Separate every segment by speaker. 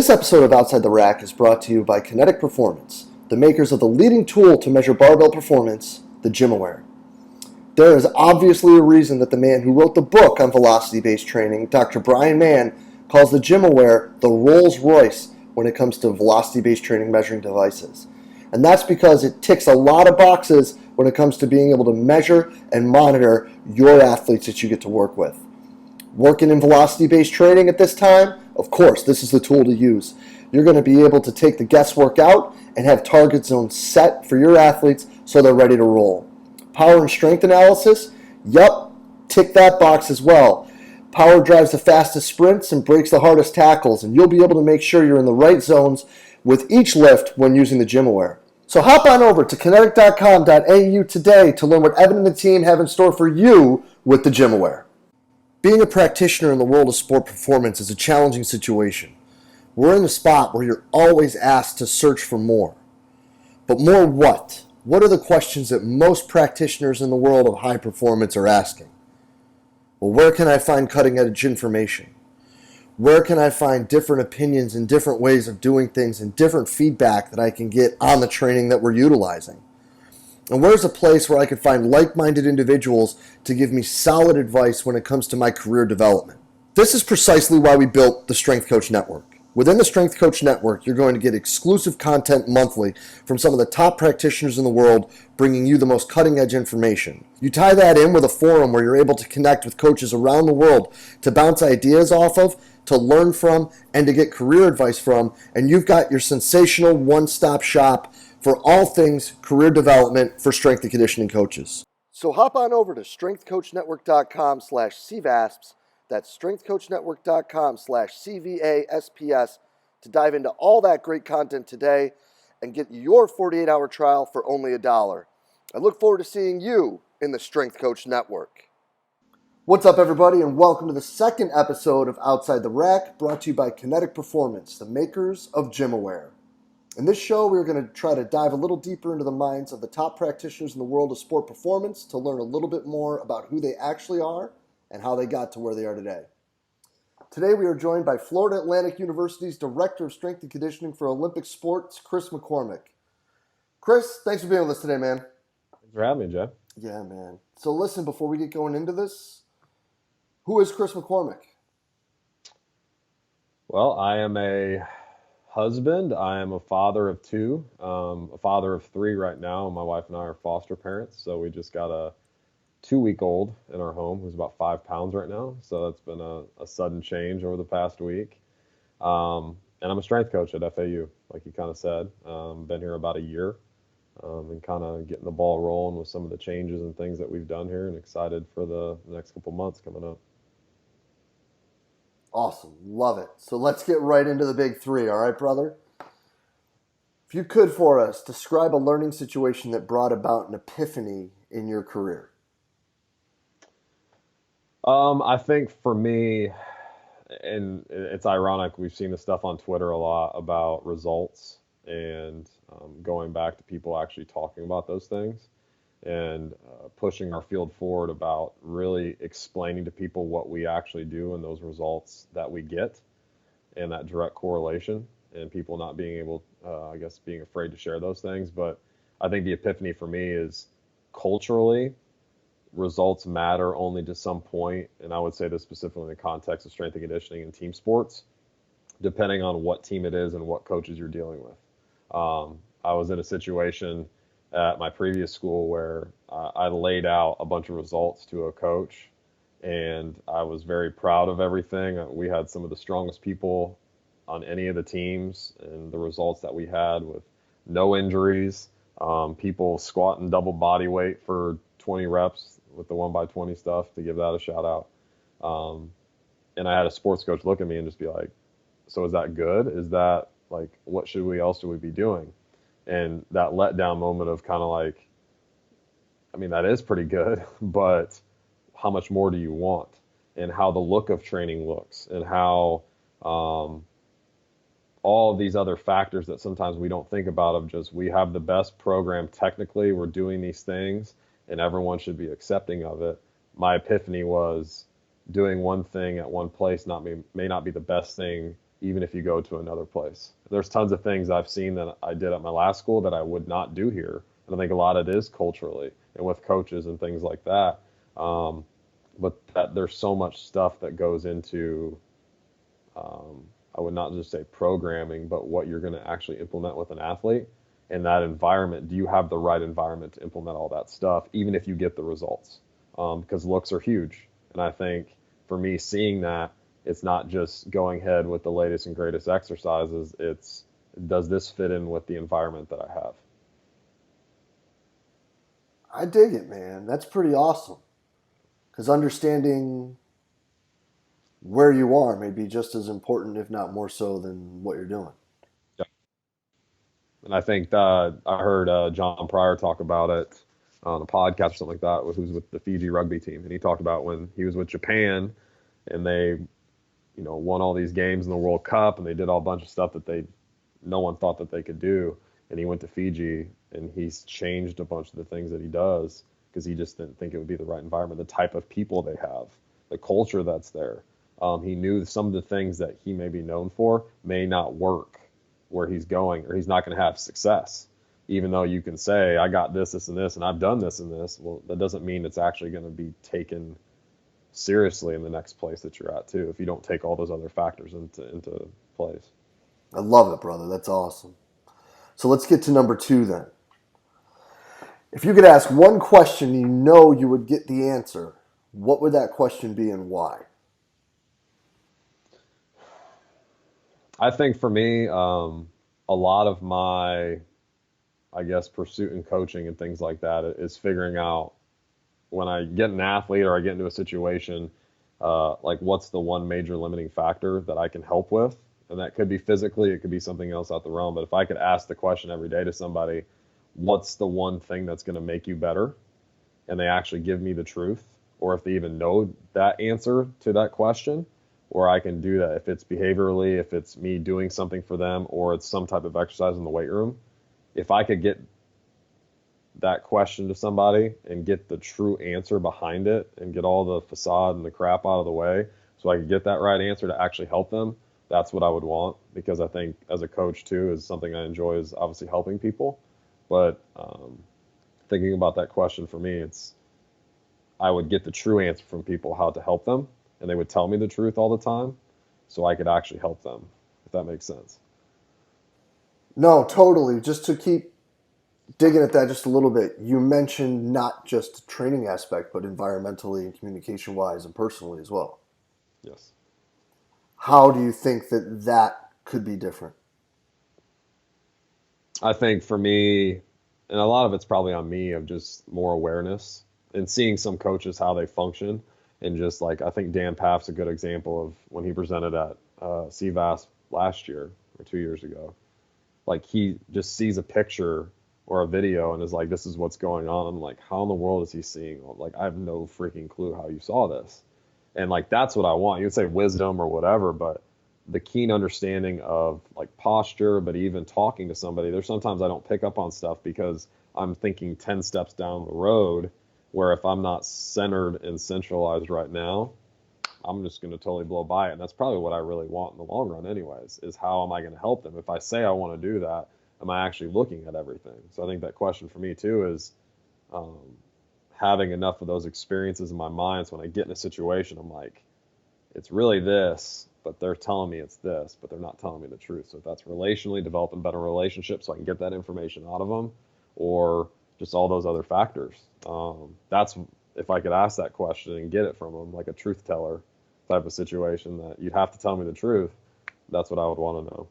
Speaker 1: This episode of Outside the Rack is brought to you by Kinetic Performance, the makers of the leading tool to measure barbell performance, the Gymaware. There is obviously a reason that the man who wrote the book on velocity-based training, Dr. Brian Mann, calls the Gymaware the Rolls-Royce when it comes to velocity-based training measuring devices. And that's because it ticks a lot of boxes when it comes to being able to measure and monitor your athletes that you get to work with. Working in velocity-based training at this time, of course, this is the tool to use. You're going to be able to take the guesswork out and have target zones set for your athletes so they're ready to roll. Power and strength analysis, yup, tick that box as well. Power drives the fastest sprints and breaks the hardest tackles, and you'll be able to make sure you're in the right zones with each lift when using the Gymaware. So hop on over to kinetic.com.au today to learn what Evan and the team have in store for you with the Gymaware. Being a practitioner in the world of sport performance is a challenging situation. We're in a spot where you're always asked to search for more. But more what? What are the questions that most practitioners in the world of high performance are asking? Well, where can I find cutting-edge information? Where can I find different opinions and different ways of doing things and different feedback that I can get on the training that we're utilizing? And where's a place where I can find like-minded individuals to give me solid advice when it comes to my career development? This is precisely why we built the Strength Coach Network. Within the Strength Coach Network, you're going to get exclusive content monthly from some of the top practitioners in the world, bringing you the most cutting-edge information. You tie that in with a forum where you're able to connect with coaches around the world to bounce ideas off of, to learn from, and to get career advice from, and you've got your sensational one-stop shop for all things career development for strength and conditioning coaches. So hop on over to strengthcoachnetwork.com/CVASPS. That's strengthcoachnetwork.com/CVASPS to dive into all that great content today and get your 48-hour trial for only $1. I look forward to seeing you in the Strength Coach Network. What's up, everybody, and welcome to the second episode of Outside the Rack, brought to you by Kinetic Performance, the makers of Gymaware. In this show, we're going to try to dive a little deeper into the minds of the top practitioners in the world of sport performance to learn a little bit more about who they actually are and how they got to where they are today. Today, we are joined by Florida Atlantic University's Director of Strength and Conditioning for Olympic Sports, Chris Mccormick. Chris, thanks for being with us today, man.
Speaker 2: Thanks for having me, Jeff.
Speaker 1: Yeah, man. So listen, before we get going into this, who is Chris Mccormick?
Speaker 2: Well, I am a husband. I am a father of two, a father of three right now. My wife and I are foster parents, so we just got a 2-week-old in our home who's about 5 pounds right now. So that's been a sudden change over the past week. And I'm a strength coach at FAU, like you kind of said. Been here about a year and kind of getting the ball rolling with some of the changes and things that we've done here, and excited for the next couple months coming up.
Speaker 1: Awesome. Love it. So let's get right into the big three. All right, brother? If you could, for us, describe a learning situation that brought about an epiphany in your career.
Speaker 2: I think for me, and it's ironic, we've seen this stuff on Twitter a lot about results and going back to people actually talking about those things and pushing our field forward about really explaining to people what we actually do and those results that we get and that direct correlation, and people not being able, being afraid to share those things. But I think the epiphany for me is culturally, results matter only to some point, and I would say this specifically in the context of strength and conditioning and team sports, depending on what team it is and what coaches you're dealing with. I was in a situation at my previous school where I laid out a bunch of results to a coach, and I was very proud of everything. We had some of the strongest people on any of the teams, and the results that we had with no injuries, people squatting double body weight for 20 reps with the 1x20 stuff, to give that a shout out. And I had a sports coach look at me and just be like, so is that good? Is that like, what else should we be doing? And that letdown moment of kind of like, I mean, that is pretty good, but how much more do you want? And how the look of training looks, and how all of these other factors that sometimes we don't think about, of just, we have the best program technically, we're doing these things, and everyone should be accepting of it. My epiphany was doing one thing at one place may not be the best thing even if you go to another place. There's tons of things I've seen that I did at my last school that I would not do here. And I think a lot of it is culturally and with coaches and things like that. Um, but that there's so much stuff that goes into, I would not just say programming, but what you're going to actually implement with an athlete and that environment. Do you have the right environment to implement all that stuff, even if you get the results? Because looks are huge. And I think for me, seeing that, it's not just going ahead with the latest and greatest exercises. It's, does this fit in with the environment that I have?
Speaker 1: I dig it, man. That's pretty awesome. Because understanding where you are may be just as important, if not more so, than what you're doing.
Speaker 2: Yeah. And I think I heard John Pryor talk about it on a podcast or something like that, who's with the Fiji rugby team, and he talked about when he was with Japan and they, won all these games in the World Cup, and they did all a bunch of stuff that no one thought that they could do. And he went to Fiji, and he's changed a bunch of the things that he does because he just didn't think it would be the right environment, the type of people they have, the culture that's there. He knew some of the things that he may be known for may not work where he's going, or he's not going to have success. Even though you can say, I got this, and this, and I've done this and this, well, that doesn't mean it's actually going to be taken seriously in the next place that you're at too, if you don't take all those other factors into place.
Speaker 1: I love it, brother. That's awesome. So let's get to number 2 then. If you could ask one question you know you would get the answer, what would that question be and why?
Speaker 2: I think for me, a lot of my, I guess, pursuit in coaching and things like that is figuring out when I get an athlete or I get into a situation, like what's the one major limiting factor that I can help with? And that could be physically, it could be something else out the realm. But if I could ask the question every day to somebody, what's the one thing that's going to make you better? And they actually give me the truth, or if they even know that answer to that question, or I can do that. If it's behaviorally, if it's me doing something for them, or it's some type of exercise in the weight room, if I could get that question to somebody and get the true answer behind it and get all the facade and the crap out of the way so I could get that right answer to actually help them, that's what I would want. Because I think as a coach too, is something I enjoy, is obviously helping people. But thinking about that question for me, it's, I would get the true answer from people how to help them, and they would tell me the truth all the time so I could actually help them, if that makes sense.
Speaker 1: No, totally. Just to keep digging at that just a little bit, you mentioned not just the training aspect, but environmentally and communication wise and personally as well.
Speaker 2: Yes.
Speaker 1: How do you think that could be different?
Speaker 2: I think for me, and a lot of it's probably on me, of just more awareness and seeing some coaches how they function. And just like, I think Dan Paff's a good example of when he presented at CVAS last year or 2 years ago. Like, he just sees a picture or a video and is like, this is what's going on. I'm like, how in the world is he seeing? Like, I have no freaking clue how you saw this. And like, that's what I want. You would say wisdom or whatever, but the keen understanding of like posture, but even talking to somebody, there's sometimes I don't pick up on stuff because I'm thinking 10 steps down the road, where if I'm not centered and centralized right now, I'm just going to totally blow by it. And that's probably what I really want in the long run anyways, is how am I going to help them? If I say I want to do that, am I actually looking at everything? So I think that question for me too is um, having enough of those experiences in my mind. So when I get in a situation, I'm like, it's really this, but they're telling me it's this, but they're not telling me the truth. So if that's relationally, developing better relationships so I can get that information out of them, or just all those other factors. That's, if I could ask that question and get it from them, like a truth teller type of situation, that you'd have to tell me the truth. That's what I would want to know.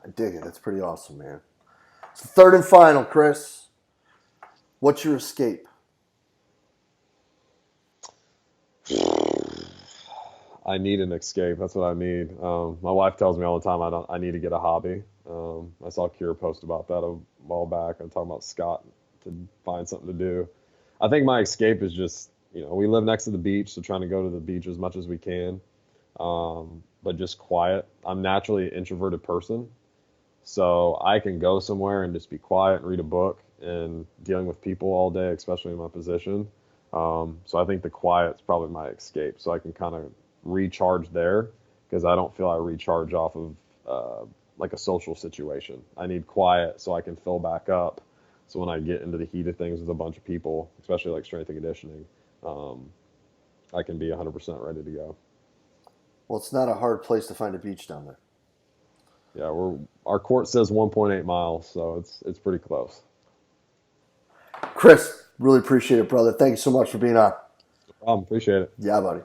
Speaker 1: I dig it. That's pretty awesome, man. So third and final, Chris. What's your escape?
Speaker 2: I need an escape. That's what I need. My wife tells me all the time I need to get a hobby. I saw Kira post about that a while back. I'm talking about Scott to find something to do. I think my escape is just, we live next to the beach, so trying to go to the beach as much as we can, but just quiet. I'm naturally an introverted person, so I can go somewhere and just be quiet and read a book, and dealing with people all day, especially in my position. So I think the quiet's probably my escape, so I can kind of recharge there, because I don't feel I recharge off of like a social situation. I need quiet so I can fill back up. So when I get into the heat of things with a bunch of people, especially like strength and conditioning, I can be 100% ready to go.
Speaker 1: Well, it's not a hard place to find a beach down there.
Speaker 2: Yeah, our court says 1.8 miles, so it's pretty close.
Speaker 1: Chris, really appreciate it, brother. Thank you so much for being on.
Speaker 2: No problem. Appreciate it.
Speaker 1: Yeah, buddy.